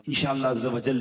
इंशाअल्लाह अज़्ज़ व जल।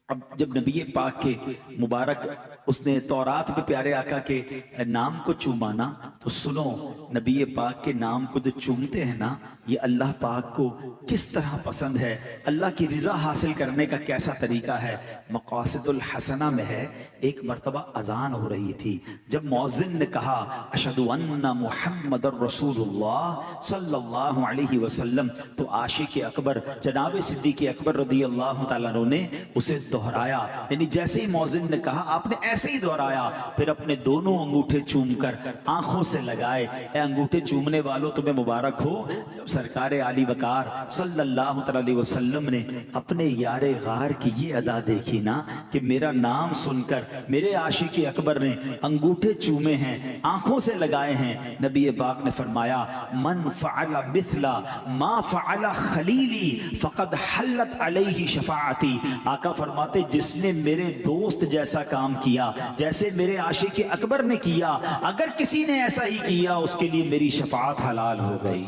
अब जब नबी पाक के मुबारक उसने तौरात में प्यारे आका के नाम को चूमाना, तो सुनो नबी पाक के नाम को जो चूमते हैं ना, ये अल्लाह पाक को किस तरह पसंद है, अल्लाह की रिजा हासिल करने का कैसा तरीका है। मक़ासिदुल हसना में है, एक मरतबा अजान हो रही थी, जब मौज़िन ने कहा अशहदु अन्ना मुहम्मदुर रसूलुल्लाह सल्लल्लाहु अलैहि वसल्लम, तो आशिक़ अकबर जनाब सिद्दीक़ अकबर रज़ियल्लाहु तआला अन्हु ने उसे दोहराया। यानी जैसे ही मौज़िन ने कहा आपने ऐसे ही दोहराया, फिर अपने दोनों अंगूठे चूमकर आंखों से लगाए। ए अंगूठे चूमने वालों तुम्हें मुबारक हो। जब सरकार आली वकार सल्लल्लाहु अलैहि वसल्लम ने अपने यारे गार की ये अदा देखी ना, कि मेरा नाम सुनकर मेरे आशिक़ अकबर ने अंगूठे चूमे हैं, आंखों से लगाए हैं, नबी पाक ने फरमाया मन फ़अला मिथला मा फ़अला खलीली फ़क़द हल्लत अलैहि शफ़ाअती। आका फरमाते जिसने मेरे दोस्त जैसा काम किया, जैसे मेरे आशिक़ अकबर ने किया, अगर किसी ने ऐसा ही किया उसके लिए मेरी शफाअत हलाल हो गई।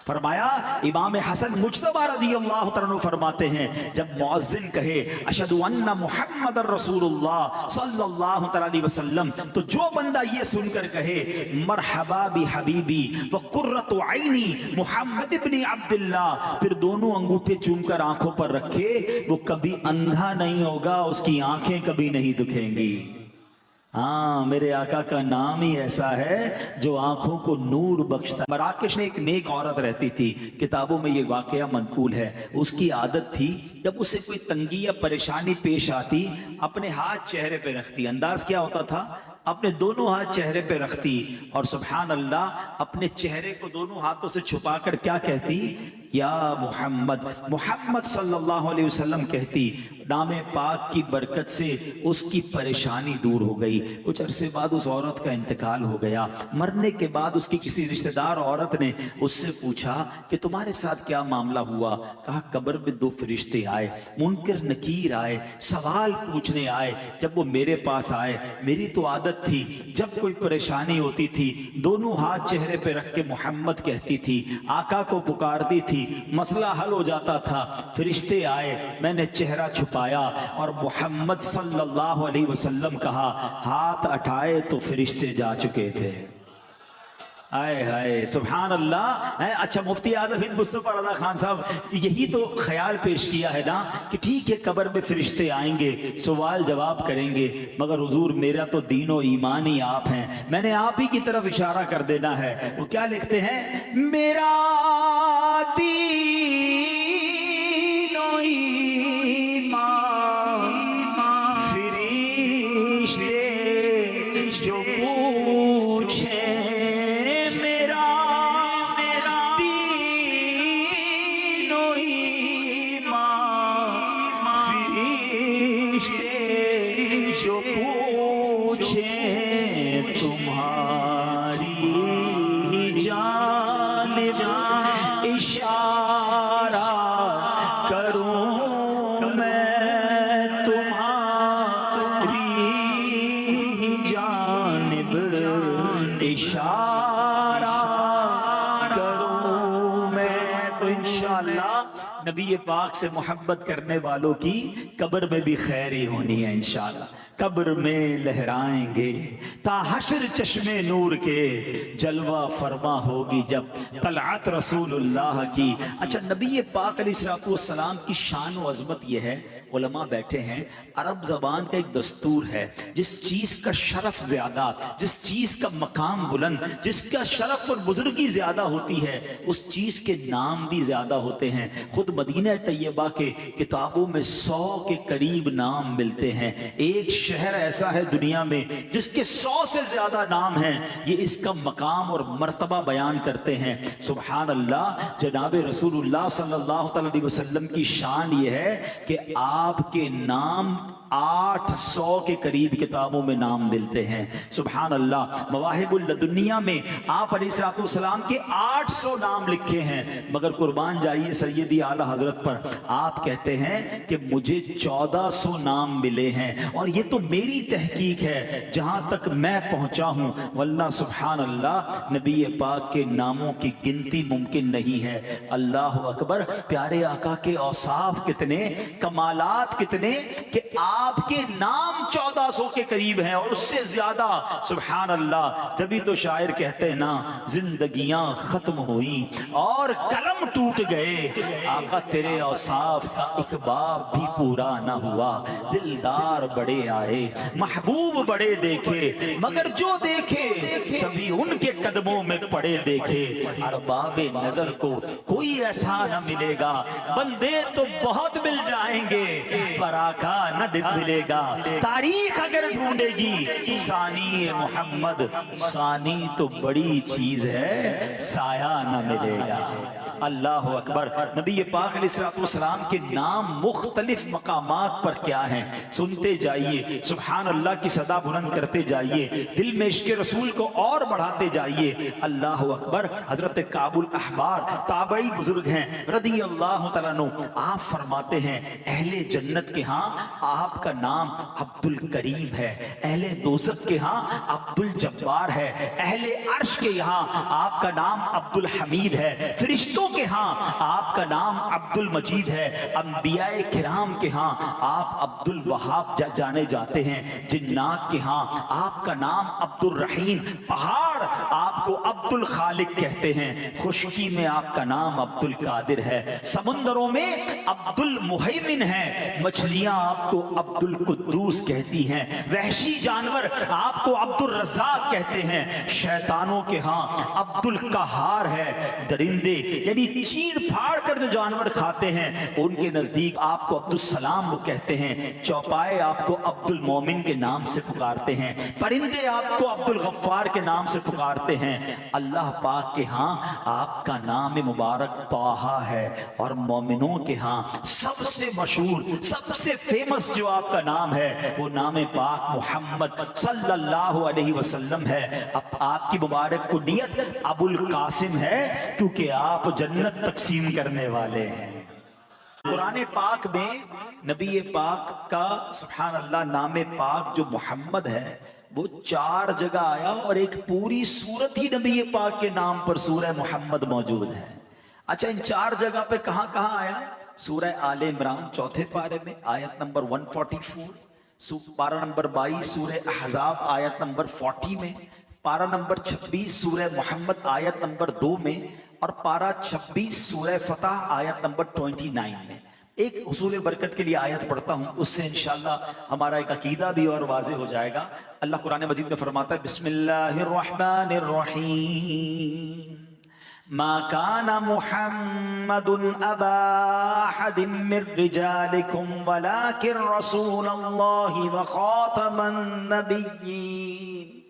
फरमाया इमाम हसन मुज्तबा रज़ियल्लाहु तआला अन्हु फरमाते हैं जब मुअज्जिन कहे अशहदु अन्ना मुहम्मदुर रसूलुल्लाह सल्लल्लाहु अलैहि वसल्लम, तो जो बंदा ये सुनकर कहे मरहबा बि हबीबी व कुर्रतु ऐनी मुहम्मद इब्न अब्दुल्लाह, फिर दोनों अंगूठे चूमकर आंखों पर रखे, वो कभी अंधा नहीं होगा, उसकी आंखें कभी नहीं दुखेंगी। हाँ, मेरे आका का नाम ही ऐसा है जो आंखों को नूर बख्शता। मराकश में एक नेक औरत रहती थी, किताबों में ये वाकया मनकूल है। उसकी आदत थी जब उसे कोई तंगी या परेशानी पेश आती, अपने हाथ चेहरे पे रखती। अंदाज क्या होता था, अपने दोनों हाथ चेहरे पे रखती और सुभान अल्लाह अपने चेहरे को दोनों हाथों से छुपाकर क्या कहती, या मोहम्मद, मोहम्मद सल्लल्लाहु अलैहि वसल्लम कहती। नामे पाक की बरकत से उसकी परेशानी दूर हो गई। कुछ अरसे बाद उस औरत का इंतकाल हो गया। मरने के बाद उसकी किसी रिश्तेदार औरत ने उससे पूछा कि तुम्हारे साथ क्या मामला हुआ। कहा कब्र में दो फरिश्ते आए, मुनकर नकीर आए, सवाल पूछने आए। जब वो मेरे पास आए, मेरी तो आदत थी जब कोई परेशानी होती थी दोनों हाथ चेहरे पे रख के मोहम्मद कहती थी, आका को पुकारती थी, मसला हल हो जाता था। फरिश्ते आए, मैंने चेहरा छुपाया और मोहम्मद सल्लल्लाहु अलैहि वसल्लम कहा, हाथ उठाए तो फरिश्ते जा चुके थे। आए हाय सुभान अल्लाह। अच्छा, मुफ्ती आज़म हिंद मुस्तफा रज़ा खान साहब यही तो ख्याल पेश किया है ना कि ठीक है कब्र में फरिश्ते आएंगे, सवाल जवाब करेंगे, मगर हुजूर मेरा तो दीनो ईमान ही आप हैं। मैंने आप ही की तरफ इशारा कर देना है। वो क्या लिखते हैं, मेरा दीनो ईमान फरिश्ते जो पूछे, जो पूछे तुम्हारी जानिब इशारा करूं मैं, तुम्हारी जानिब इशारा करूं मैं। तो इंशाअल्लाह नबी पाक से मोहब्बत करने वालों की कब्र में भी खैर ही होनी है इंशाअल्लाह। कब्र में लहराएंगे ता हश्र चश्मे नूर के, जलवा फरमा होगी जब तलअत रसूलुल्लाह की। अच्छा, नबी पाक अलैहिस्सलाम की शान व अज़मत यह है, उलमा बैठे हैं, अरब ज़बान का एक दस्तूर है, जिस चीज़ का शरफ ज़्यादा, जिस चीज़ का मकाम बुलंद, जिसका शरफ और बुजुर्गी ज़्यादा होती है, उस चीज़ के नाम भी ज़्यादा होते हैं। खुद मदीना तैयबा के किताबों में 100 के करीब नाम मिलते हैं। एक शहर ऐसा है दुनिया में जिसके 100 से ज्यादा नाम हैं। ये इसका मकाम और मर्तबा बयान करते हैं। सुभान अल्लाह। जनाब रसूलुल्लाह सल्लल्लाहु अलैहि वसल्लम की शान ये है कि आपके नाम 800 के करीब किताबों में नाम मिलते हैं। सुभान अल्लाह। मवाहिबुल लदुनिया में आप अलैहिस्सलाम के 800 नाम लिखे हैं, मगर कुर्बान जाइए सैयदी आला हजरत पर, आप कहते हैं कि मुझे 1400 नाम मिले हैं, और ये तो मेरी तहकीक है जहां तक मैं पहुंचा हूं, वल्लाह सुभान अल्लाह नबी पाक के नामों की गिनती मुमकिन नहीं है। अल्लाह अकबर। प्यारे आका के औसाफ कितने, कमालात कितने कि आपके नाम 1400 के करीब हैं और उससे ज्यादा। सुभान अल्लाह। जभी तो शायर कहते हैं ना, जिंदगियां खत्म हुई और कलम टूट गए, आका तेरे औसाफ का एक बाब भी पूरा ना हुआ। दिलदार बड़े आए, महबूब बड़े देखे, मगर जो देखे सभी उनके कदमों में पड़े देखे। अरबाबे नजर को कोई ऐसा न मिलेगा, बंदे तो बहुत मिल जाएंगे पर आका न मिलेगा। तारीख अगर ढूंढेगी सानी मोहम्मद, सानी तो बड़ी चीज है, साया न मिलेगा। अल्लाह अकबर। नबी पाक अलैहिस्सलाम के नाम मुख्तलिफ मकामात पर क्या हैं, सुनते जाइए। सुभान अल्लाह की सदा बुलंद करते जाइए, दिल में इश्क़ रसूल को और बढ़ाते जाइए। अल्लाह अकबर। हजरत काबुल अहबार ताबई बुजुर्ग हैं रदी अल्लाह तआला अन्हु, आप फरमाते हैं अहले जन्नत के यहाँ आपका नाम अब्दुल करीम है, अहले दोज़ख के यहाँ अब्दुल जब्बार है, अहले अर्श के यहाँ आपका नाम अब्दुल हमीद है, फरिश्तों के यहाँ आपका नाम अब्दुल मजीद है, अंबियाए किराम के यहाँ आप अब्दुल वहाब जाने जाते हैं, जिन्नात के यहाँ आपका नाम अब्दुल रहीम, पहाड़ आपको अब्दुल खालिक कहते हैं, खुशकी में आपका नाम अब्दुल कादिर है, समुंदरों में अब्दुल मुहैमिन है, मछलियां आपको अब्दुल कुद्दूस कहती हैं, वहशी जानवर आपको अब्दुल रज़्ज़ाक कहते हैं, शैतानों के यहाँ अब्दुल कहार है, दरिंदे यानी चीर फाड़ कर जो जानवर खाते हैं उनके नजदीक आपको अब्दुल सलाम वो कहते हैं, चौपाए आपको अब्दुल मोमिन के नाम से पुकारते हैं, परिंदे आपको अब्दुल गफ्फार के नाम से पुकारते हैं। अल्लाह पाक के यहाँ आपका नाम मुबारक ताहा है, और मोमिनों के यहाँ सबसे मशहूर सबसे फेमस जो आपका नाम है वो नाम पाक मोहम्मद सल्लल्लाहु अलैहि वसल्लम है। अब आपकी मुबारक कुनियत अबुल कासिम है, क्योंकि आप जन्नत तकसीम करने वाले हैं। कुरान पाक में नबी पाक का सुभान अल्लाह नाम पाक जो मोहम्मद है वो 4 जगह आया, और एक पूरी सूरत ही नबी पाक के नाम पर सूरह मोहम्मद मौजूद है। अच्छा, इन 4 जगह पे कहां कहां आया? सूरह आले इमरान 4थे पारे में आयत नंबर 144, पारा नंबर 22 सूरह अहज़ाब आयत नंबर 40 में, पारा नंबर 26 सूरह मोहम्मद आयत नंबर 2 में, और पारा 26 सूरह फतह आयत नंबर 29 में। एक हुसूल बरकत के लिए आयत पढ़ता हूं, उससे इंशाअल्लाह हमारा एक अकीदा भी और वाज़े हो जाएगा। अल्लाह कुरान मजीद में फरमाता है, बिस्मिल्लाहिर रहमानिर रहीम, मा काना मुहम्मदुन अबा अहदिम मिर रिजालिकुम वलाकिन रसूलल्लाहि व खातमन नबिय्यीन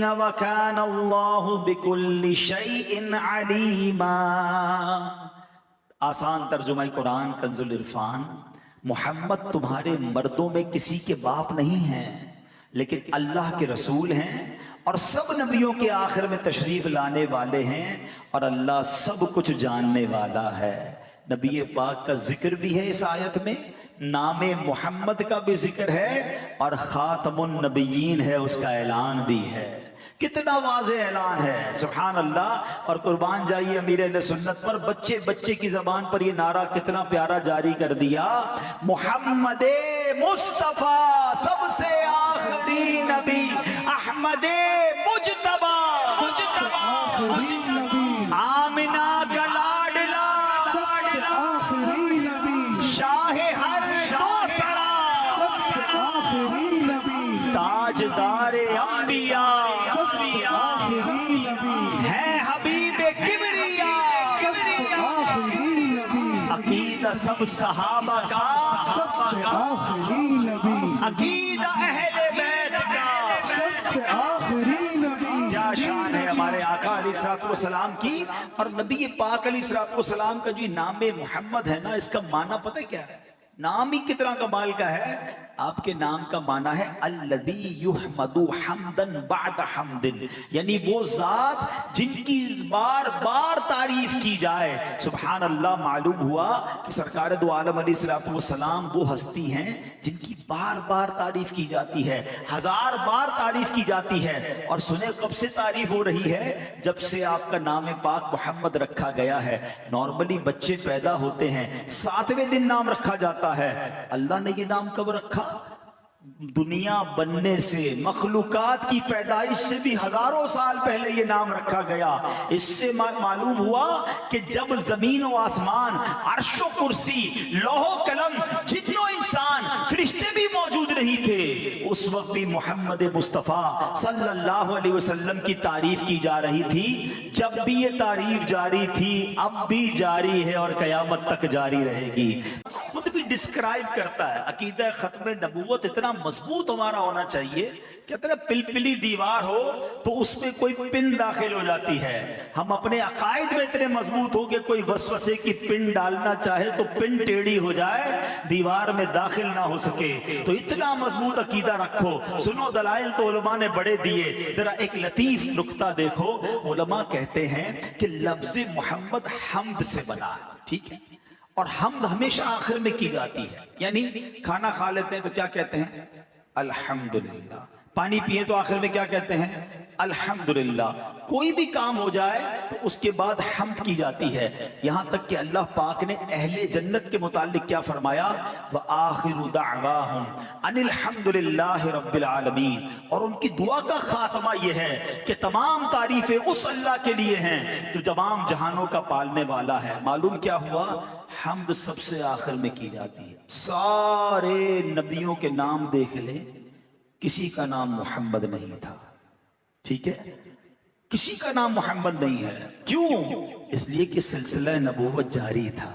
व काना अल्लाहु बिकुल्लि शैइन अलीमा। आसान तर्जुमा कुरान कंजुल इरफान, मोहम्मद तुम्हारे मर्दों में किसी के बाप नहीं हैं, लेकिन अल्लाह के रसूल हैं और सब नबियों के आखिर में तशरीफ लाने वाले हैं, और अल्लाह सब कुछ जानने वाला है। नबी पाक का जिक्र भी है इस आयत में, नामे मोहम्मद का भी जिक्र है, और खातमुन नबियीन है उसका ऐलान भी है। कितना वाज़े ऐलान है, सुभान अल्लाह। और कुर्बान जाइए अमीर अहले सुन्नत पर, बच्चे बच्चे की जबान पर ये नारा कितना प्यारा जारी कर दिया, मोहम्मदे मुस्तफा सबसे आखिरी नबी, अहमदे मुजतबा आमिना का लाडला सबसे आखिरी नबी, शाहे हर दोसरा सबसे आखिरी नबी, ताजदारे अंबिया सबसे आखिरी नबी, है हबीबे किबरिया सबसे आखिरी नबी, अकीदा सब सहाबा का सबसे आखिरी नबी, अकीदा अहले बैत का सबसे आखिरी नबी। क्या शान है हमारे आका अलैहिस्सलाम की। और नबी पाक अलैहिस्सलाम का जो नाम मोहम्मद है ना, इसका माना पता है क्या है? नाम ही कितना कमाल का है। आपके नाम का माना है अल्लज़ी युहमदु हम्दन बाद हम्दिन, यानी वो जात जिनकी बार बार तारीफ की जाए। सुभान अल्लाह, मालूम हुआ कि सरकार दो आलम अलैहिस्सलातु वस्सलाम वो हस्ती हैं जिनकी बार बार तारीफ की जाती है, 1000 बार तारीफ की जाती है। और सुने कब से तारीफ हो रही है? जब से आपका नाम पाक मोहम्मद रखा गया है। नॉर्मली बच्चे पैदा होते हैं 7वें दिन नाम रखा जाता है, अल्लाह ने ये नाम कब रखा? दुनिया बनने से, मखलूकात की पैदाइश से भी हजारों साल पहले ये नाम रखा गया। इससे मालूम हुआ कि जब जमीन और आसमान, अर्श व कुर्सी, लौह कलम, जिन्नो इंसान, फरिश्ते भी मौजूद नहीं थे, उस वक्त भी मोहम्मद मुस्तफ़ा सल्लल्लाहु अलैहि वसल्लम की तारीफ की जा रही थी। जब भी ये तारीफ जारी थी, अब भी जारी है और कयामत तक जारी रहेगी। खुद भी डिस्क्राइब करता है, अकीदा खत्म नबूवत इतना मजबूत हमारा होना चाहिए। कहते हैं पिलपिली दीवार हो तो उसमें कोई पिन दाखिल हो जाती है। हम अपने अकायद में इतने मजबूत हो कि कोई वसवसे की पिन डालना चाहे तो पिन टेढ़ी हो जाए, दीवार में दाखिल ना हो सके। तो इतना मजबूत अकीदा रखो। सुनो, दलाइल तो उलमा ने बड़े दिए। जरा एक लतीफ नुक्ता देखो, उलमा कहते हैं कि लफ्ज मोहम्मद हम्द से बना है, ठीक है, और हम्द हमेशा आखिर में की जाती है। यानी खाना खा लेते हैं तो क्या कहते हैं? अल्हम्दुलिल्लाह। पानी पिए तो आखिर में क्या कहते हैं? अल्हम्दुलिल्लाह। कोई भी काम हो जाए तो उसके बाद हम्द की जाती है। यहां तक कि अल्लाह पाक ने अहले जन्नत के मुतालिक क्या फरमाया? व आखिरु दअवाहुम अनिल हम्दुलिल्लाहि रब्बिल आलमीन। और उनकी दुआ का खात्मा यह है कि तमाम तारीफें उस अल्लाह के लिए हैं जो तमाम जहानों का पालने वाला है। मालूम क्या हुआ? हम्द सबसे आखिर में की जाती है। सारे नबियों के नाम देख ले, किसी का नाम मोहम्मद नहीं था, ठीक है, किसी का नाम मोहम्मद नहीं है। क्यों? इसलिए कि सिलसिला नबूवत जारी था।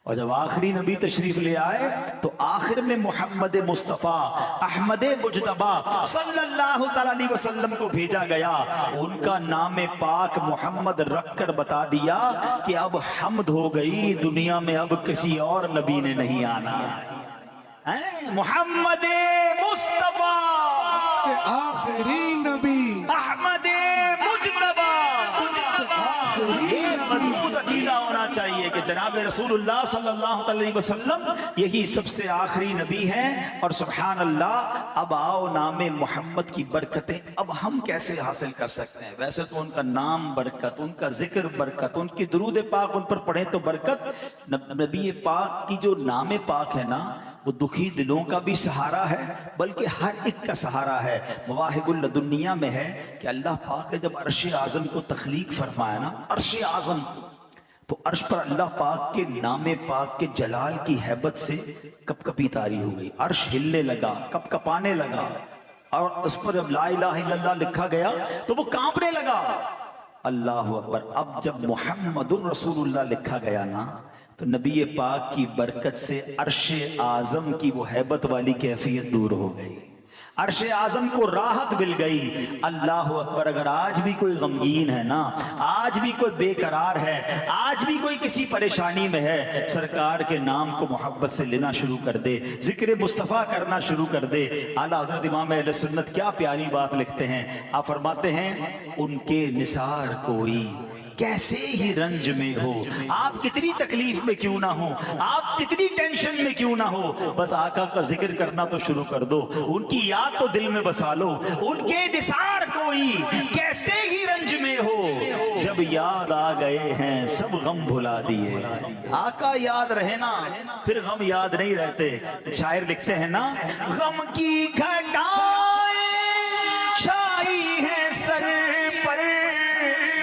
और जब आखिरी नबी तशरीफ ले आए तो आखिर में मोहम्मद मुस्तफ़ा अहमद मुजतबा सल्लल्लाहु अलैहि वसल्लम को भेजा गया। उनका नाम पाक मोहम्मद रखकर बता दिया कि अब हम्द हो गई, दुनिया में अब किसी और नबी ने नहीं आना। मोहम्मद मुस्तफ़ा आखिरी नबी अहमद मुजतबा। ये मजबूत अकीदा होना चाहिए कि जनाब रसूलुल्लाह सल्लल्लाहु अलैहि वसल्लम यही सबसे आखिरी नबी हैं। और सुभान अल्लाह, अब आओ नाम मोहम्मद की बरकतें अब हम कैसे हासिल कर सकते हैं? वैसे तो उनका नाम बरकत, उनका जिक्र बरकत, उनकी दुरूद पाक उन पर पढ़े तो बरकत। नबी पाक की जो नाम पाक है ना, वो दुखी दिलों का भी सहारा है, बल्कि हर एक का सहारा है। मवाहिबुल लदुनिया में है कि अल्लाह पाक ने जब अर्श आज़म को तख्लीक फरमाया ना, अर्श आज़म, तो अर्श पर अल्लाह पाक के नाम पाक के जलाल की हैबत से कपकपी तारी हो गई। अर्श हिलने लगा, कपकपाने लगा, और उस पर जब ला इलाहा इल्लल्लाह लिखा गया तो वो कांपने लगा। अल्लाह अकबर। अब जब मुहम्मदुर रसूलुल्लाह लिखा गया ना, तो नबी पाक की बरकत से अर्शे आजम की वो हैबत वाली कैफियत दूर हो गई, अर्शे आजम को राहत मिल गई। अल्लाह अकबर। अगर आज भी कोई गमगीन है ना, आज भी कोई बेकरार है, आज भी कोई किसी परेशानी में है, सरकार के नाम को मोहब्बत से लेना शुरू कर दे, जिक्र मुस्तफ़ा करना शुरू कर दे। आला हज़रत इमाम अहले सुन्नत क्या प्यारी बात लिखते हैं। आप फरमाते हैं, उनके निसार कोई कैसे ही रंज में हो, आप कितनी तकलीफ में क्यों ना हो, आप कितनी टेंशन में क्यों ना हो, बस आका का जिक्र करना तो शुरू कर दो, उनकी याद तो दिल में बसा लो। उनके निसार कोई कैसे ही रंज में हो, जब याद आ गए हैं सब गम भुला दिए। आका याद रहे ना, फिर गम याद नहीं रहते। शायर लिखते हैं ना, गम की घटाएं छाई है सर पर,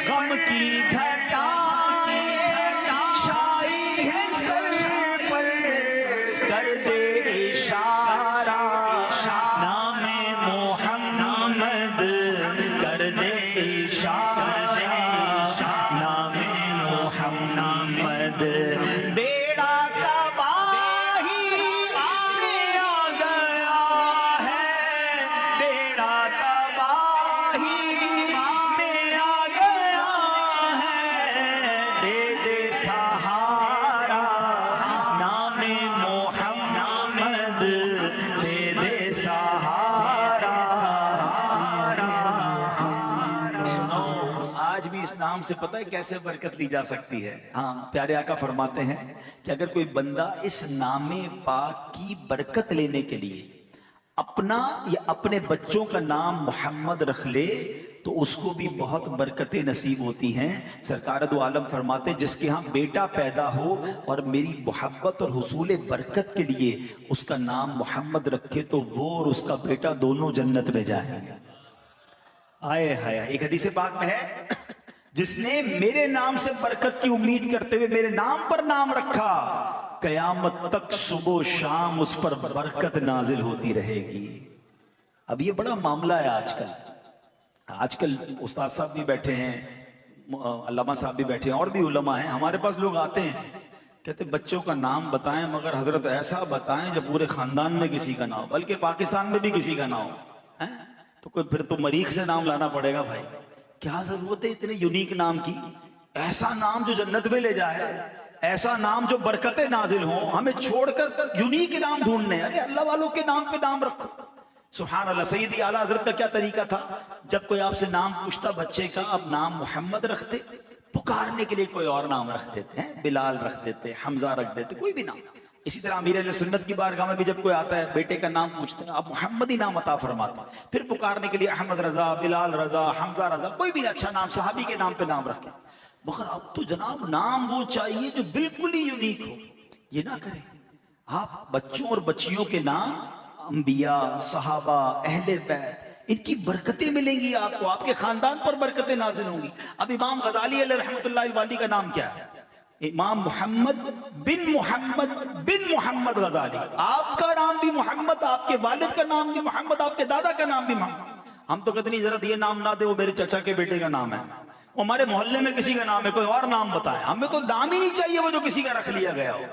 गम की घटाएं छाई है सर पर, कर दे इशारा नामे मोहम्मद, कर दे इशारा नामे मोहम्मद। बेड़ा तबाही में आ गया है, बेड़ा तबाही में आ गया है, दे दे सहारा नामे मोहम्मद। नाम से पता है कैसे बरकत ली जा सकती है? हाँ, प्यारे आका फरमाते हैं कि अगर कोई बंदा इस नामे पाक की बरकत लेने के लिए अपना या अपने बच्चों का नाम मोहम्मद रख ले तो उसको भी बहुत बरकतें नसीब होती हैं। सरकार दो आलम फरमाते जिसके यहाँ बेटा पैदा हो और मेरी मोहब्बत और हुसूल बरकत के लिए उसका नाम मोहम्मद रखे तो वो और उसका बेटा दोनों जन्नत में जाएंगे। आए हाय, एक हदीस पाक में है जिसने मेरे नाम से बरकत की उम्मीद करते हुए मेरे नाम पर नाम रखा, कयामत तक सुबह शाम उस पर बरकत नाजिल होती रहेगी। अब ये बड़ा मामला है आजकल उस्ताद साहब भी बैठे हैं, अल्लामा साहब भी बैठे हैं और भी उलमा हैं। हमारे पास लोग आते हैं, कहते बच्चों का नाम बताएं मगर हजरत ऐसा बताएं जब पूरे खानदान में किसी का ना हो, बल्कि पाकिस्तान में भी किसी का ना हो। हैं? तो कोई फिर तो मरीख से नाम लाना पड़ेगा भाई। क्या जरूरत है इतने यूनिक नाम की? ऐसा नाम जो जन्नत में ले जाए, ऐसा नाम जो बरकतें नाजिल हो। हमें छोड़कर यूनिक नाम ढूंढने, अरे अल्लाह वालों के नाम पे नाम रखो। सुभान अल्लाह। सैयदी आला हजरत का क्या तरीका था, जब कोई आपसे नाम पूछता बच्चे का, अब नाम मोहम्मद रखते, पुकारने के लिए कोई और नाम रख देते हैं, बिलाल रख देते, हमजा रख देते, कोई भी नाम। इसी तरह अमीर अहले सुन्नत की बारगाह में भी जब कोई आता है बेटे का नाम पूछते हैं, आप मोहम्मद ही नाम अता फरमाते, फिर पुकारने के लिए अहमद रजा, बिलाल रजा, हमजा रजा, कोई भी अच्छा नाम सहाबी के नाम पे नाम रखें। मगर अब तो जनाब नाम वो चाहिए जो बिल्कुल ही यूनिक हो। ये ना करें आप। बच्चों और बच्चियों के नाम अंबिया, सहाबा, अहले बैत, इनकी बरकतें मिलेंगी आपको, आपके खानदान पर बरकतें नाज़िल होंगी। अब इमाम गजाली अलैहि रहमतुल्लाहि वाली का नाम क्या है? इमाम मोहम्मद बिन मोहम्मद गजाली। आपका नाम भी मोहम्मद, आपके वालिद का नाम भी मोहम्मद, आपके दादा का नाम भी मोहम्मद। हम तो कहते नहीं जरा ये नाम ना दे, वो मेरे चचा के बेटे का नाम है, वो हमारे मोहल्ले में किसी का नाम है, कोई और नाम बताए। हमें तो नाम ही नहीं चाहिए वो जो किसी का रख लिया गया हो।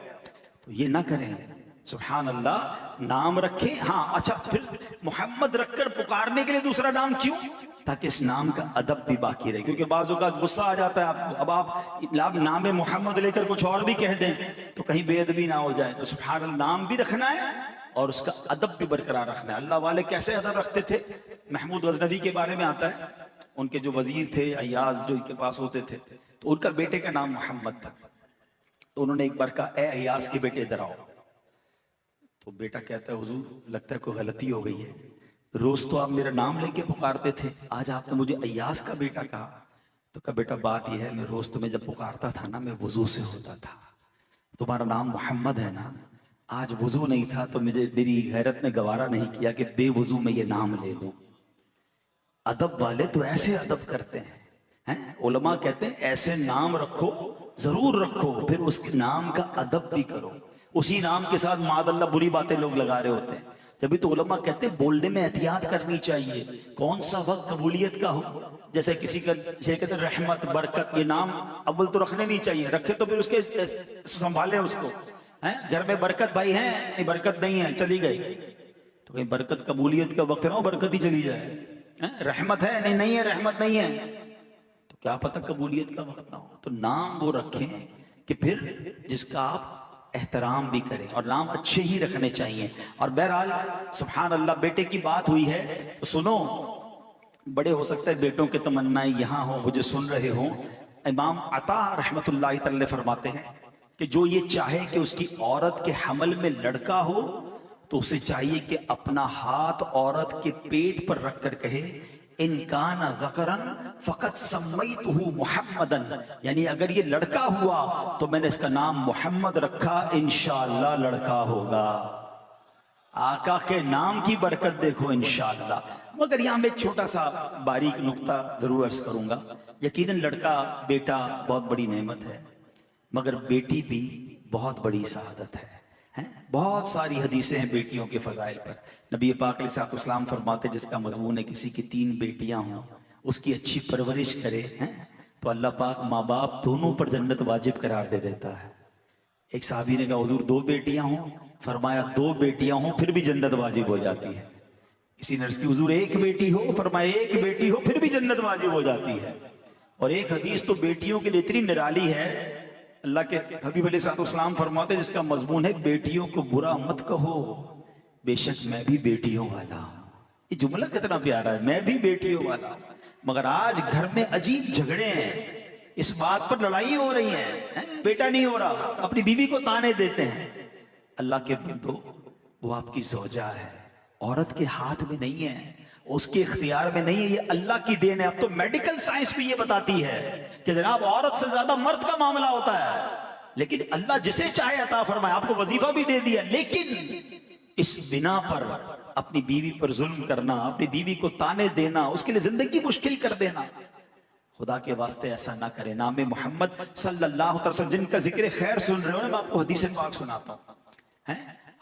तो ये ना करें। सुभान अल्लाह, नाम रखे। हाँ अच्छा, फिर मोहम्मद रखकर पुकारने के लिए दूसरा नाम क्यों? ताकि इस नाम का अदब भी बाकी रहे। क्योंकि बाज़ औक़ात गुस्सा आ जाता है आपको, अब आप नाम मोहम्मद लेकर कुछ और भी कह दें तो कहीं बेअदबी ना हो जाए। तो सुभान अल्लाह, नाम भी रखना है और उसका अदब भी बरकरार रखना है। अल्लाह वाले कैसे अदब रखते थे? महमूद गजनवी के बारे में आता है, उनके जो वजीर थे अय्याज जो इनके पास होते थे, तो उनका बेटे का नाम मोहम्मद था। तो उन्होंने एक बार कहा, ए अय्याज के बेटे इधर आओ। तो बेटा कहता है, हुजूर लगता है कोई गलती हो गई है, रोज तो आप मेरा नाम लेके पुकारते थे, आज आपने मुझे अय्याज का बेटा कहा। तो कहा बेटा बात यह है, मैं रोज तुम्हें जब पुकारता था ना, मैं वजू से होता था। तुम्हारा नाम मोहम्मद है ना, आज वजू नहीं था तो मेरी गैरत ने गवारा नहीं किया कि बेवजू में ये नाम ले लूं। अदब वाले तो ऐसे अदब करते हैं। उलमा कहते हैं ऐसे नाम रखो, जरूर रखो, फिर उसके नाम का अदब भी करो। उसी नाम के साथ मादअल्लाह बुरी बातें लोग लगा रहे होते हैं। जब भी तो उलमा कहते हैं बोलने में एहतियात करनी चाहिए। कौन सा वक्त कबूलियत का हो, जैसे किसी का जैसे कहते हैं रहमत, बरकत, ये नाम अव्वल तो रखने नहीं चाहिए। रखे तो फिर उसके संभाले उसको। घर में बरकत भाई है, नहीं बरकत नहीं है, चली गई तो कहीं बरकत कबूलियत का वक्त ना हो, बरकत ही चली जाए। रहमत है, नहीं है, रहमत नहीं है, तो क्या पता कबूलियत का वक्त ना हो। तो नाम वो रखें कि फिर जिसका आप एहतराम भी करें, और नाम अच्छे ही रखने चाहिए। और बहरहाल सुभान अल्लाह, बेटे की बात हुई है तो सुनो, बड़े हो सकते हैं बेटों के तमन्नाएं यहाँ हो, मुझे सुन रहे हो। इमाम अता रहमतुल्लाहि तआला फरमाते हैं कि जो ये चाहे कि उसकी औरत के हमल में लड़का हो तो उसे चाहिए कि अपना हाथ औरत के पेट पर रख कर कहे, इनकान ज़करन फ़क़त सम्मैतुहु मुहम्मदन, यानी अगर ये लड़का हुआ तो मैंने इसका नाम मोहम्मद रखा, इंशाअल्लाह लड़का होगा। आका के नाम की बरकत देखो इंशाअल्लाह। मगर यहाँ मैं एक छोटा सा बारीक नुक्ता जरूर अर्ज करूंगा। यकीनन लड़का बेटा बहुत बड़ी नेमत है, मगर बेटी भी बहुत बड़ी शहादत है। बहुत सारी हदीसें हैं बेटियों के फजाइल पर। नबी पाक अलैहिस्सलाम फरमाते जिसका मजमून है किसी की 3 बेटियां हों, उसकी अच्छी परवरिश करे तो अल्लाह पाक माँ बाप दोनों पर जन्नत वाजिब करार दे देता है। एक साहबी ने कहा हुजूर 2 बेटियां हों, फरमाया 2 बेटियां हों फिर भी जन्नत वाजिब हो जाती है। इसी नर्स की हुजूर 1 बेटी हो, फरमाया 1 बेटी हो फिर भी जन्नत वाजिब हो जाती है। और एक हदीस तो बेटियों के लिए इतनी निराली है, अल्लाह के हबीब अलैहिस्सलाम फरमाते जिसका मजमून है बेटियों को बुरा मत कहो, बेशक मैं भी बेटियों वाला हूं। ये जुमला कितना प्यारा है, मैं भी बेटियों वाला हूं। मगर आज घर में अजीब झगड़े हैं, اس بات پر لڑائی ہو رہی ہے، بیٹا نہیں ہو رہا، اپنی بیوی کو تانے دیتے ہیں۔ اللہ کے بندو، وہ آپ کی زوجہ ہے، عورت کے ہاتھ میں نہیں ہے، اس کے اختیار میں نہیں ہے، یہ اللہ کی دین ہے۔ اب تو میڈیکل سائنس بھی یہ بتاتی ہے کہ جناب عورت سے زیادہ مرد کا معاملہ ہوتا ہے، لیکن اللہ جسے چاہے عطا فرمائے۔ آپ کو وظیفہ بھی دے دیا، لیکن اس بنا پر اپنی بیوی پر ظلم کرنا، اپنی بیوی کو تانے دینا، اس کے لیے زندگی مشکل کر دینا، خدا کے واسطے ایسا نہ کرے۔ نام محمد صلی اللہ علیہ وسلم جن کا ذکر خیر سن رہے ہو، میں آپ کو حدیث پاک سناتا ہوں۔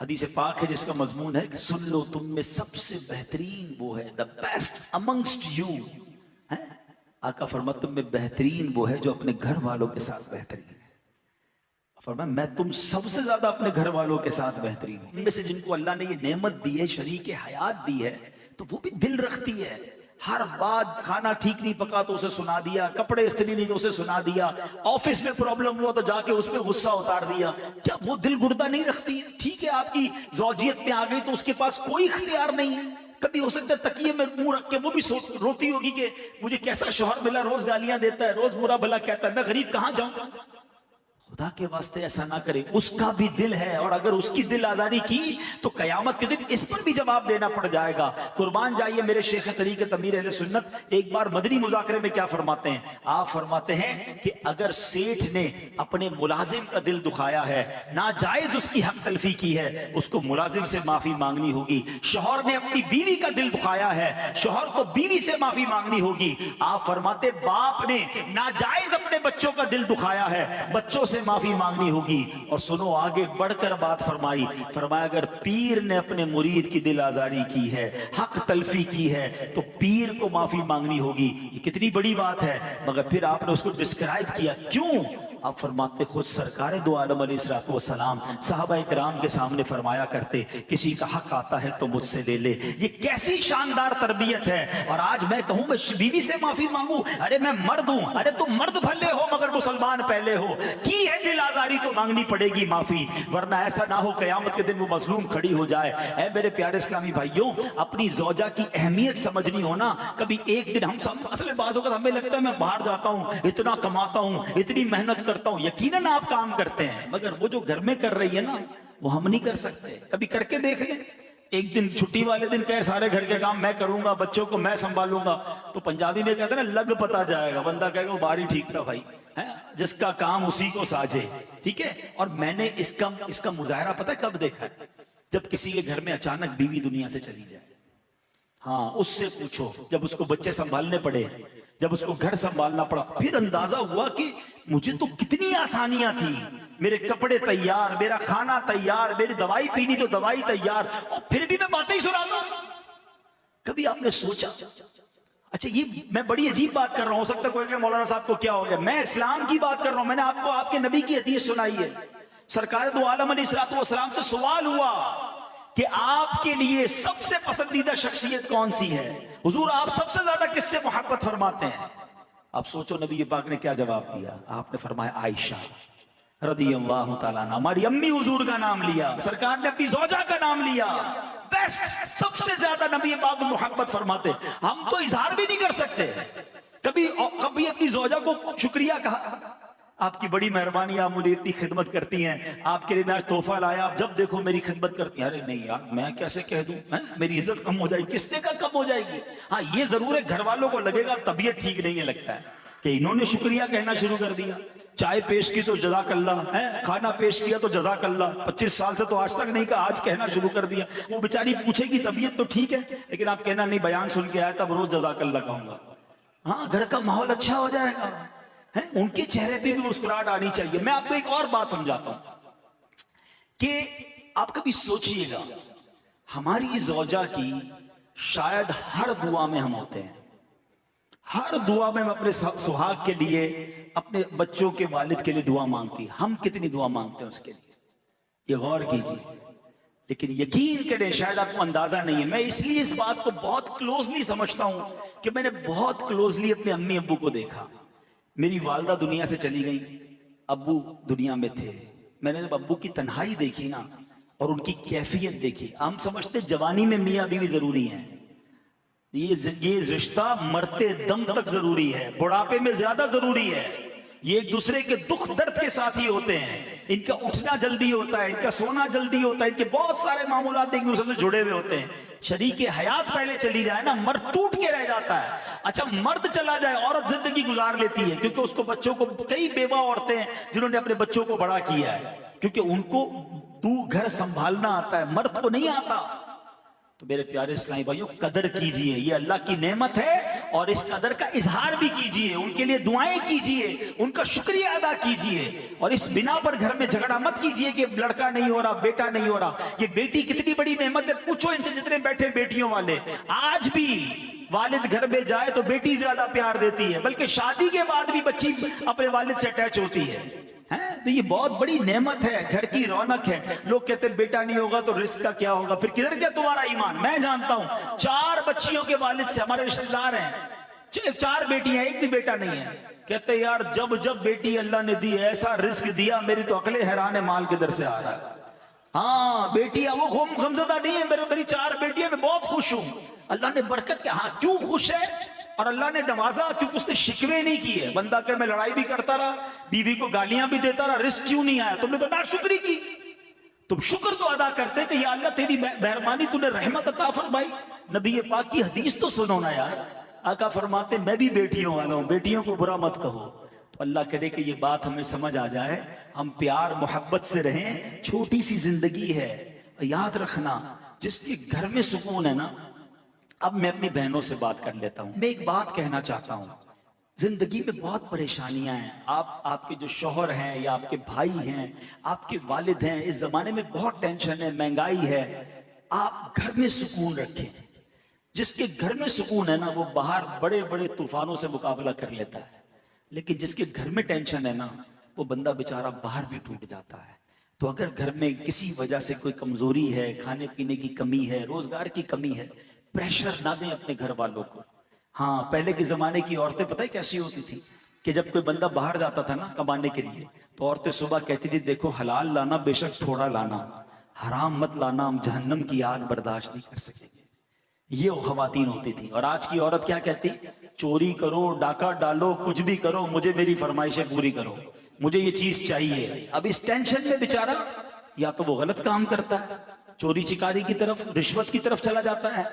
حدیث پاک ہے جس کا مضمون ہے کہ سن لو، تم میں سب سے بہترین وہ ہے، the best amongst you۔ آقا فرماتے تم میں بہترین وہ ہے جو اپنے گھر والوں کے ساتھ بہترین ہے۔ فرمایا میں تم سب سے زیادہ اپنے گھر والوں کے ساتھ بہترین ہوں۔ ان میں سے جن کو اللہ نے یہ نعمت دی ہے، شریک حیات دی ہے، تو وہ بھی دل رکھتی ہے۔ ہر بات، کھانا ٹھیک نہیں پکا تو اسے سنا دیا، کپڑے استری نہیں تو اسے سنا دیا، آفس میں پرابلم ہوا تو جا کے اس پہ غصہ اتار دیا۔ کیا وہ دل گردہ نہیں رکھتی ہے؟ ٹھیک ہے آپ کی زوجیت میں آ گئی تو اس کے پاس کوئی اختیار نہیں ہے۔ کبھی ہو سکتا ہے تکیے میں منہ رکھ کے وہ بھی روتی ہوگی کہ مجھے کیسا شوہر ملا، روز گالیاں دیتا ہے، روز برا بھلا کہتا ہے، میں غریب کہاں جاؤں۔ خدا کے واسطے ایسا نہ کرے، اس کا بھی دل ہے، اور اگر اس کی دل آزاری کی تو قیامت کے دن اس پر بھی جواب دینا پڑ جائے گا۔ قربان جائیے میرے شیخ طریقت امیر اہل سنت ایک بار مدنی مذاکرے میں کیا فرماتے ہیں؟ آپ فرماتے ہیں کہ اگر سیٹھ نے اپنے ملازم کا دل دکھایا ہے، ناجائز اس کی حق تلفی کی ہے، اس کو ملازم سے معافی مانگنی ہوگی۔ شوہر نے اپنی بیوی کا دل دکھایا ہے، شوہر کو بیوی سے معافی مانگنی ہوگی۔ آپ فرماتے باپ نے ناجائز اپنے بچوں کا دل دکھایا ہے، بچوں سے معافی مانگنی ہوگی۔ اور سنو آگے بڑھ کر بات فرمایا اگر پیر نے اپنے مرید کی دل آزاری کی ہے، حق تلفی کی ہے، تو پیر کو معافی مانگنی ہوگی۔ یہ کتنی بڑی بات ہے، مگر پھر آپ نے اس کو ڈسکرائب کیا، کیوں؟ آپ فرماتے خود سرکار دو عالم علیہ السلام صحابہ اکرام کے سامنے فرمایا کرتے کسی کا حق آتا ہے تو مجھ سے لے لے۔ یہ کیسی شاندار تربیت ہے۔ اور آج میں کہوں میں بیوی سے معافی مانگوں، ارے میں مرد ہوں، ارے تم مرد بھلے ہو مگر مسلمان پہلے ہو، کی ہے دل آزاری تو مانگنی پڑے گی معافی، ورنہ ایسا نہ ہو قیامت کے دن وہ مظلوم کھڑی ہو جائے۔ اے میرے پیارے اسلامی بھائیوں، اپنی زوجہ کی اہمیت سمجھنی ہونا۔ کبھی ایک دن ہم سب اصل بعض اوقات ہمیں لگتا ہے میں باہر جاتا ہوں، اتنا کماتا ہوں، اتنی محنت کرتا ہوں، یقیناً آپ کام کرتے ہیں، مگر وہ جو گھر میں کر رہی ہے نا وہ ہم نہیں کر سکتے۔ کبھی کر کے دیکھ لیں، ایک دن چھٹی والے دن کہے سارے گھر کے کام میں کروں گا، بچوں کو میں سنبھالوں گا، تو پنجابی میں کہتے ہیں نا لگ پتا جائے گا، بندہ کہے گا وہ باری ٹھیک تھا بھائی، جس کا کام اسی کو ساجے، ٹھیک ہے۔ اور میں نے اس کا مظاہرہ پتہ کب دیکھا ہے؟ جب کسی کے گھر میں اچانک بیوی دنیا سے چلی جائے، ہاں اس سے پوچھو، جب اس کو بچے سنبھالنے پڑے، جب اس کو گھر سنبھالنا پڑا، پھر اندازہ ہوا کہ مجھے تو کتنی آسانیاں تھی، میرے کپڑے تیار، میرا کھانا تیار، میری دوائی پینی تو دوائی تیار، اور پھر بھی میں باتیں ہی سناتا ہوں۔ کبھی آپ نے سوچا؟ اچھا یہ میں بڑی عجیب بات کر رہا ہوں، ہو سکتا ہے کوئی کہ مولانا صاحب کو کیا ہو گیا، میں اسلام کی بات کر رہا ہوں۔ میں نے آپ کو آپ کے نبی کی حدیث سنائی ہے، سرکار دو عالم علیہ السلام سے سوال ہوا کہ آپ کے لیے سب سے پسندیدہ شخصیت کون سی ہے؟ حضور آپ سب سے زیادہ کس سے محبت فرماتے ہیں؟ اب سوچو نبی پاک نے کیا جواب دیا۔ آپ نے فرمایا عائشہ رضی اللہ تعالیٰ عنہ، ہماری امی حضور کا نام لیا، سرکار نے اپنی زوجہ کا نام لیا، بیسٹ سب سے زیادہ نبی پاک محبت فرماتے۔ ہم تو اظہار بھی نہیں کر سکتے، کبھی اپنی زوجہ کو شکریہ کہا، آپ کی بڑی مہربانی، آپ مجھے اتنی خدمت کرتی ہیں، آپ کے لیے میں آج تحفہ لایا، آپ جب دیکھو میری خدمت کرتی ہیں۔ ارے نہیں یار میں کیسے کہہ دوں، میری عزت کم ہو جائے گی، کس نے کا کم ہو جائے گی؟ ہاں یہ ضرور ہے گھر والوں کو لگے گا طبیعت ٹھیک نہیں ہے، لگتا ہے کہ انہوں نے شکریہ کہنا شروع کر دیا، چائے پیش کی تو جزاک اللہ، کھانا پیش کیا تو جزاک اللہ، 25 سال سے تو آج تک نہیں کہا، آج کہنا شروع کر دیا۔ وہ بیچاری پوچھے گی طبیعت تو ٹھیک ہے، لیکن آپ کہنا نہیں بیان سن کے آیا تب روز جزاک اللہ کہوں گا۔ ہاں گھر کا ماحول اچھا ہو جائے گا، ان کے چہرے پہ بھی مسکراہٹ آنی چاہیے۔ میں آپ کو ایک اور بات سمجھاتا ہوں کہ آپ کبھی سوچئے گا ہماری زوجہ کی شاید ہر دعا میں ہم ہوتے ہیں، ہر دعا میں ہم اپنے سہاگ کے لیے، اپنے بچوں کے والد کے لیے دعا مانگتی ہیں، ہم کتنی دعا مانگتے ہیں اس کے لیے، یہ غور کیجیے۔ لیکن یقین کریں شاید آپ کو اندازہ نہیں ہے، میں اس لیے اس بات کو بہت کلوزلی سمجھتا ہوں کہ میں نے بہت کلوزلی اپنے امی ابو کو دیکھا۔ میری والدہ دنیا سے چلی گئی، ابو دنیا میں تھے، میں نے جب ابو کی تنہائی دیکھی نا اور ان کی کیفیت دیکھی، ہم سمجھتے جوانی میں میاں بیوی ضروری ہیں، یہ رشتہ مرتے دم تک ضروری ہے، بڑھاپے میں زیادہ ضروری ہے، یہ ایک دوسرے کے دکھ درد کے ساتھ ہی ہوتے ہیں. ان کا اٹھنا جلدی ہوتا ہے, ان کا سونا جلدی ہوتا ہے, ان کے بہت سارے معمولات ایک دوسرے سے جڑے ہوئے ہوتے ہیں. شریک حیات پہلے چلی جائے نا, مرد ٹوٹ کے رہ جاتا ہے. اچھا مرد چلا جائے, عورت زندگی گزار لیتی ہے, کیونکہ اس کو بچوں کو, کئی بیوہ عورتیں ہیں جنہوں نے اپنے بچوں کو بڑا کیا ہے, کیونکہ ان کو گھر سنبھالنا آتا ہے, مرد کو نہیں آتا. تو میرے پیارے اسلامی بھائیوں, قدر کیجئے, یہ اللہ کی نعمت ہے, اور اس قدر کا اظہار بھی کیجئے, ان کے لیے دعائیں کیجئے, ان کا شکریہ ادا کیجئے. اور اس بنا پر گھر میں جھگڑا مت کیجئے کہ لڑکا نہیں ہو رہا, بیٹا نہیں ہو رہا. یہ بیٹی کتنی بڑی نعمت ہے, پوچھو ان سے جتنے بیٹھے بیٹیوں والے. آج بھی والد گھر میں جائے تو بیٹی زیادہ پیار دیتی ہے, بلکہ شادی کے بعد بھی بچی اپنے والد سے اٹیچ ہوتی ہے. تو یہ بہت بڑی نعمت ہے, گھر کی رونق ہے. لوگ کہتے ہیں بیٹا نہیں ہوگا تو رزق کا کیا ہوگا, پھر کدھر گیا تمہارا ایمان. میں جانتا ہوں 4 بچیوں کے والد سے, ہمارے رشتہ دار ہیں, 4 بیٹیاں, ایک بھی بیٹا نہیں ہے. کہتے ہیں یار جب بیٹی اللہ نے دی, ایسا رزق دیا, میری تو عقلیں حیران ہے, مال کدھر سے آ رہا ہے. ہاں بیٹیاں, وہ غمزدہ نہیں ہے, میری 4 بیٹیاں, میں بہت خوش ہوں. اللہ نے برکت کیا. ہاں کیوں خوش ہے؟ اور اللہ نے نوازا کیونکہ اس نے شکوے نہیں کیے. بندہ کہ میں لڑائی بھی کرتا رہا, بیوی کو گالیاں بھی دیتا رہا, رزق کیوں نہیں آیا؟ تم نے تو ناشکری کی. تم شکر تو ادا کرتے کہ یا اللہ تیری مہربانی, تو نے رحمت عطا فرمائی. نبی پاک کی حدیث تو سنو نا یار. آقا فرماتے میں بھی بیٹیوں والا ہوں, بیٹیوں کو برا مت کہو. تو اللہ کرے کہ یہ بات ہمیں سمجھ آ جائے, ہم پیار محبت سے رہیں. چھوٹی سی زندگی ہے, یاد رکھنا جس کے گھر میں سکون ہے نا. اب میں اپنی بہنوں سے بات کر لیتا ہوں. میں ایک بات کہنا چاہتا ہوں, زندگی میں بہت پریشانیاں ہیں. آپ کے جو شوہر ہیں یا آپ کے بھائی ہیں, آپ کے والد ہیں, اس زمانے میں بہت ٹینشن ہے, مہنگائی ہے. آپ گھر میں سکون رکھیں. جس کے گھر میں سکون ہے نا, وہ باہر بڑے بڑے طوفانوں سے مقابلہ کر لیتا ہے. لیکن جس کے گھر میں ٹینشن ہے نا, وہ بندہ بیچارہ باہر بھی ٹوٹ جاتا ہے. تو اگر گھر میں کسی وجہ سے کوئی کمزوری ہے, کھانے پینے کی کمی ہے, روزگار کی کمی ہے, پریشر نہ دیں اپنے گھر والوں کو. ہاں پہلے کے زمانے کی عورتیں پتہ ہے کیسی ہوتی تھی, کہ جب کوئی بندہ باہر جاتا تھا نا کمانے کے لیے, تو عورتیں صبح کہتی تھی دیکھو حلال لانا بے شک تھوڑا لانا, حرام مت لانا, ہم جہنم کی آگ برداشت نہیں کر سکیں گے. یہ وہ خواتین ہوتی تھی. اور آج کی عورت کیا کہتی, چوری کرو, ڈاکہ ڈالو, کچھ بھی کرو, مجھے میری فرمائشیں پوری کرو, مجھے یہ چیز چاہیے. اب اس ٹینشن میں بیچارہ یا تو وہ غلط کام کرتا ہے, چوری چکاری کی طرف, رشوت کی طرف چلا جاتا ہے,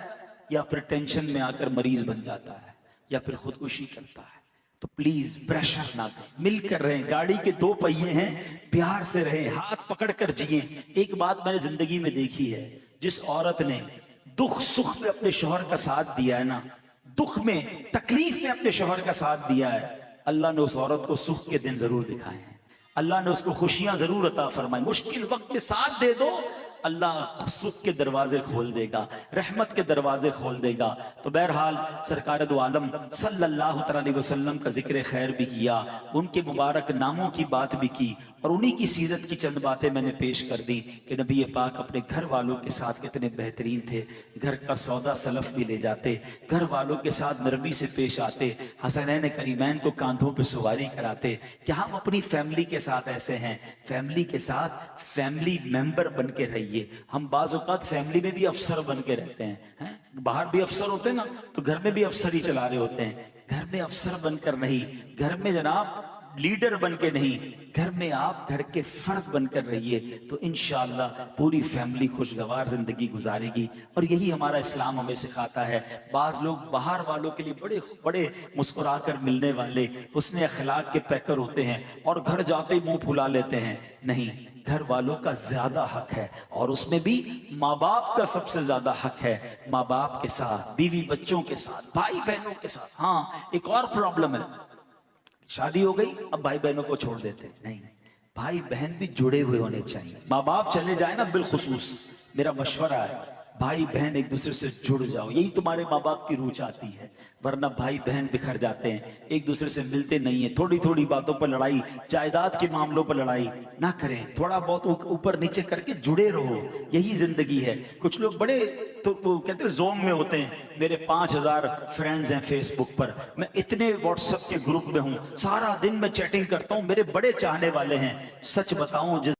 یا پھر ٹینشن میں آ کر مریض بن جاتا ہے, یا پھر خودکشی کرتا ہے. تو پلیز پریشر نہ دیں, مل کر رہیں. گاڑی کے 2 پہیے ہیں, پیار سے رہیں, ہاتھ پکڑ کر جئیں. ایک بات میں نے زندگی میں دیکھی ہے, جس عورت نے دکھ سکھ میں اپنے شوہر کا ساتھ دیا ہے نا, دکھ میں تکلیف میں اپنے شوہر کا ساتھ دیا ہے, اللہ نے اس عورت کو سکھ کے دن ضرور دکھائے ہیں. اللہ نے اس کو خوشیاں ضرور عطا فرمائیں. مشکل وقت میں ساتھ دے دو, اللہ سکھ کے دروازے کھول دے گا, رحمت کے دروازے کھول دے گا. تو بہرحال سرکار دو عالم صلی اللہ علیہ وسلم کا ذکر خیر بھی کیا, ان کے مبارک ناموں کی بات بھی کی, اور انہی کی سیرت کی چند باتیں میں نے پیش کر دی کہ نبی پاک اپنے گھر والوں کے ساتھ کتنے بہترین تھے. گھر کا سودا سلف بھی لے جاتے, گھر والوں کے ساتھ نرمی سے پیش آتے, حسنین کریمین کو کاندھوں پہ سواری کراتے. کیا ہم اپنی فیملی کے ساتھ ایسے ہیں؟ فیملی کے ساتھ فیملی ممبر بن کے رہیے. ہم بعض اوقات فیملی میں بھی افسر بن کے رہتے ہیں, باہر بھی افسر ہوتے ہیں نا, تو گھر میں بھی افسر ہی چلا رہے ہوتے ہیں. گھر میں افسر بن کر نہیں, گھر میں جناب لیڈر بن کے نہیں, گھر میں آپ گھر کے فرد بن کر رہیے, تو انشاءاللہ پوری فیملی خوشگوار زندگی گزارے گی. اور یہی ہمارا اسلام ہمیں سکھاتا ہے. بعض لوگ باہر والوں کے لیے بڑے بڑے مسکرا کر ملنے والے, حسن اخلاق کے پیکر ہوتے ہیں, اور گھر جاتے ہی منہ پھلا لیتے ہیں. نہیں, گھر والوں کا زیادہ حق ہے, اور اس میں بھی ماں باپ کا سب سے زیادہ حق ہے. ماں باپ کے ساتھ, بیوی بچوں کے ساتھ, بھائی بہنوں کے ساتھ. ہاں ایک اور پرابلم ہے, شادی ہو گئی اب بھائی بہنوں کو چھوڑ دیتے. نہیں, بھائی بہن بھی جڑے ہوئے ہونے چاہیے. ماں باپ چلے جائیں نا, بالخصوص میرا مشورہ ہے, بھائی بہن ایک دوسرے سے جڑ جاؤ, یہی تمہارے ماں باپ کی روح چاہتی ہے. ورنہ بھائی بہن بکھر جاتے ہیں, ایک دوسرے سے ملتے نہیں ہیں, تھوڑی تھوڑی باتوں پر لڑائی, جائیداد کے معاملوں پر لڑائی نہ کریں. تھوڑا بہت اوپر نیچے کر کے جڑے رہو, یہی زندگی ہے. کچھ لوگ بڑے تو کہتے ہیں زوم میں ہوتے ہیں, میرے 5000 فرینڈز ہیں فیس بک پر, میں اتنے واٹس ایپ کے گروپ میں ہوں, سارا دن میں چیٹنگ کرتا ہوں, میرے بڑے چاہنے والے ہیں. سچ بتاؤں